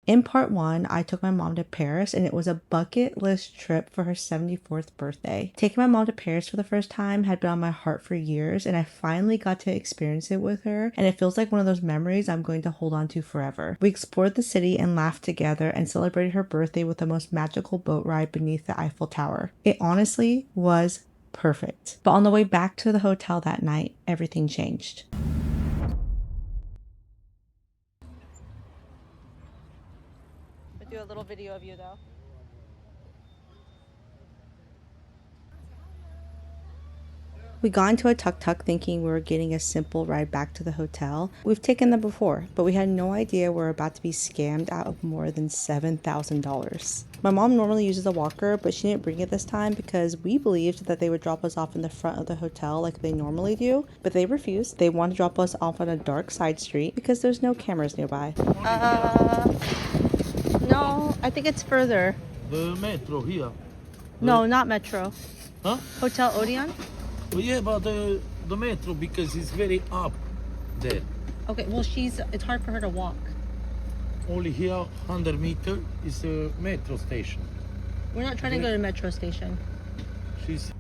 In part 1, I took my mom to Paris, and it was a bucket list trip for her 74th birthday. Taking my mom to Paris for the first time had been on my heart for years, and I finally got to experience it with her, and it feels like one of those memories I'm going to hold on to forever. We explored the city and laughed together and celebrated her birthday with the most magical boat ride beneath the Eiffel Tower. It honestly was perfect. But on the way back to the hotel that night, everything changed. We'll do a little video of you though. We got into a tuk-tuk thinking we were getting a simple ride back to the hotel. We've taken them before, but we had no idea we were about to be scammed out of more than $7,000. My mom normally uses a walker, but she didn't bring it this time because we believed that they would drop us off in the front of the hotel like they normally do, but they refused. They wanted to drop us off on a dark side street because there's no cameras nearby. No, I think it's further. The metro here. No, not Metro. Huh? Hotel Odeon? Well, yeah, but the metro because it's very up there. Okay, well it's hard for her to walk. Only here, 100 meter is a metro station. We're not trying to go to Metro Station. She's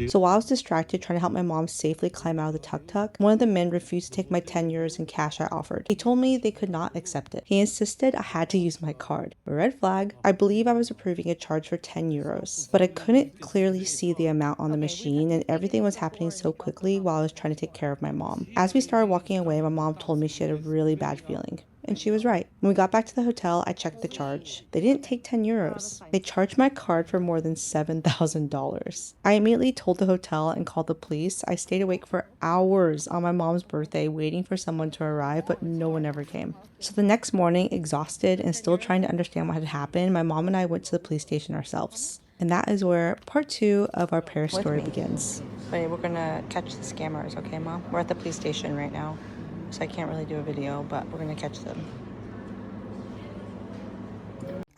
So while I was distracted trying to help my mom safely climb out of the tuk-tuk, one of the men refused to take my 10 euros in cash I offered. He told me they could not accept it. He insisted I had to use my card. Red flag. I believe I was approving a charge for 10 euros, but I couldn't clearly see the amount on the machine, and everything was happening so quickly while I was trying to take care of my mom. As we started walking away, my mom told me she had a really bad feeling. And she was right. When we got back to the hotel, I checked the charge. They didn't take 10 euros. They charged my card for more than $7,000. I immediately told the hotel and called the police. I stayed awake for hours on my mom's birthday waiting for someone to arrive, but no one ever came. So the next morning, exhausted and still trying to understand what had happened, my mom and I went to the police station ourselves. And that is where part 2 of our Paris story begins. Wait, we're gonna catch the scammers, okay, Mom? We're at the police station right now, so I can't really do a video, but we're gonna catch them.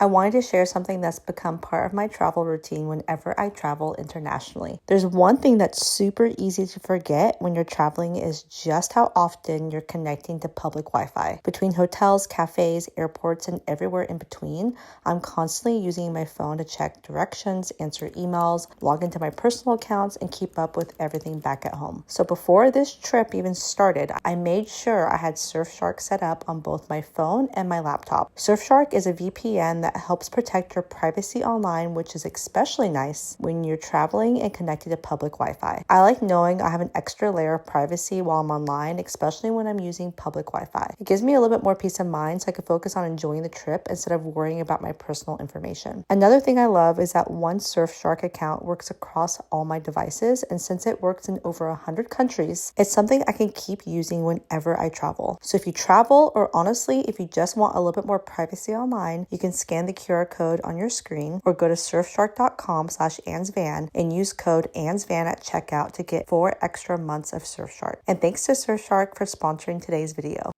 I wanted to share something that's become part of my travel routine whenever I travel internationally. There's one thing that's super easy to forget when you're traveling is just how often you're connecting to public Wi-Fi. Between hotels, cafes, airports, and everywhere in between, I'm constantly using my phone to check directions, answer emails, log into my personal accounts, and keep up with everything back at home. So before this trip even started, I made sure I had Surfshark set up on both my phone and my laptop. Surfshark is a VPN that helps protect your privacy online, which is especially nice when you're traveling and connected to public Wi-Fi. I like knowing I have an extra layer of privacy while I'm online, especially when I'm using public Wi-Fi. It gives me a little bit more peace of mind so I can focus on enjoying the trip instead of worrying about my personal information. Another thing I love is that one Surfshark account works across all my devices, and since it works in over 100 countries, it's something I can keep using whenever I travel. So if you travel, or honestly, if you just want a little bit more privacy online, you can scan the QR code on your screen or go to surfshark.com/AnsVan and use code AnsVan at checkout to get 4 extra months of Surfshark. And thanks to Surfshark for sponsoring today's video.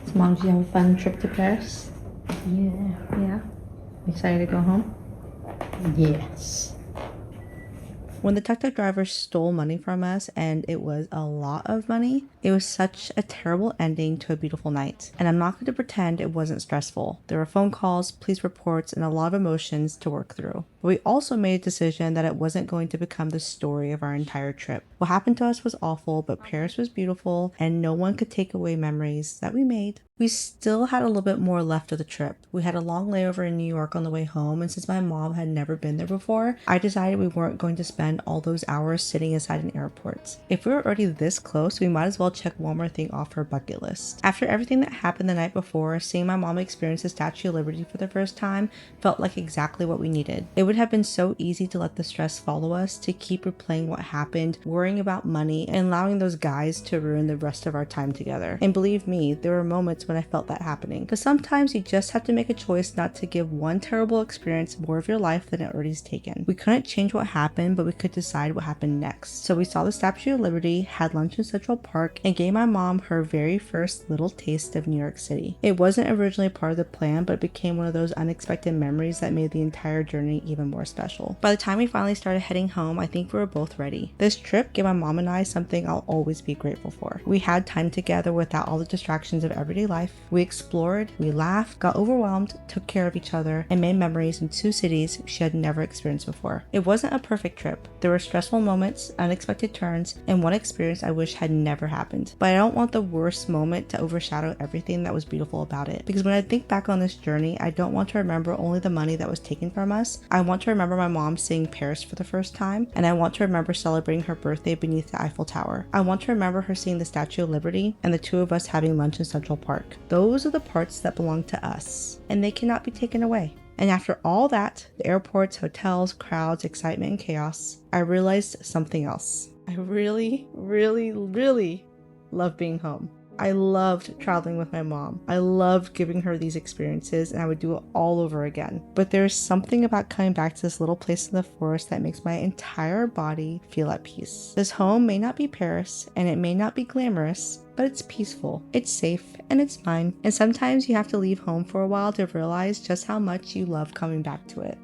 So Mom, did you have a fun trip to Paris? Yeah? Excited to go home? Yes. When the tuk-tuk driver stole money from us, and it was a lot of money, it was such a terrible ending to a beautiful night. And I'm not going to pretend it wasn't stressful. There were phone calls, police reports, and a lot of emotions to work through. But we also made a decision that it wasn't going to become the story of our entire trip. What happened to us was awful, but Paris was beautiful, and no one could take away memories that we made. We still had a little bit more left of the trip. We had a long layover in New York on the way home, and since my mom had never been there before, I decided we weren't going to spend all those hours sitting inside an airport. If we were already this close, we might as well check one more thing off her bucket list. After everything that happened the night before, seeing my mom experience the Statue of Liberty for the first time felt like exactly what we needed. It would have been so easy to let the stress follow us, to keep replaying what happened, worrying about money, and allowing those guys to ruin the rest of our time together. And believe me, there were moments when when I felt that happening. But sometimes you just have to make a choice not to give one terrible experience more of your life than it already is taken. We couldn't change what happened, but we could decide what happened next. So we saw the Statue of Liberty, had lunch in Central Park, and gave my mom her very first little taste of New York City. It wasn't originally part of the plan, but it became one of those unexpected memories that made the entire journey even more special. By the time we finally started heading home, I think we were both ready. This trip gave my mom and I something I'll always be grateful for. We had time together without all the distractions of everyday life. We explored, we laughed, got overwhelmed, took care of each other, and made memories in two cities she had never experienced before. It wasn't a perfect trip. There were stressful moments, unexpected turns, and one experience I wish had never happened. But I don't want the worst moment to overshadow everything that was beautiful about it. Because when I think back on this journey, I don't want to remember only the money that was taken from us. I want to remember my mom seeing Paris for the first time, and I want to remember celebrating her birthday beneath the Eiffel Tower. I want to remember her seeing the Statue of Liberty and the two of us having lunch in Central Park. Those are the parts that belong to us, and they cannot be taken away. And after all that, the airports, hotels, crowds, excitement, and chaos, I realized something else. I really, really, really love being home. I loved traveling with my mom. I loved giving her these experiences, and I would do it all over again. But there's something about coming back to this little place in the forest that makes my entire body feel at peace. This home may not be Paris, and it may not be glamorous, but it's peaceful, it's safe, and it's mine. And sometimes you have to leave home for a while to realize just how much you love coming back to it.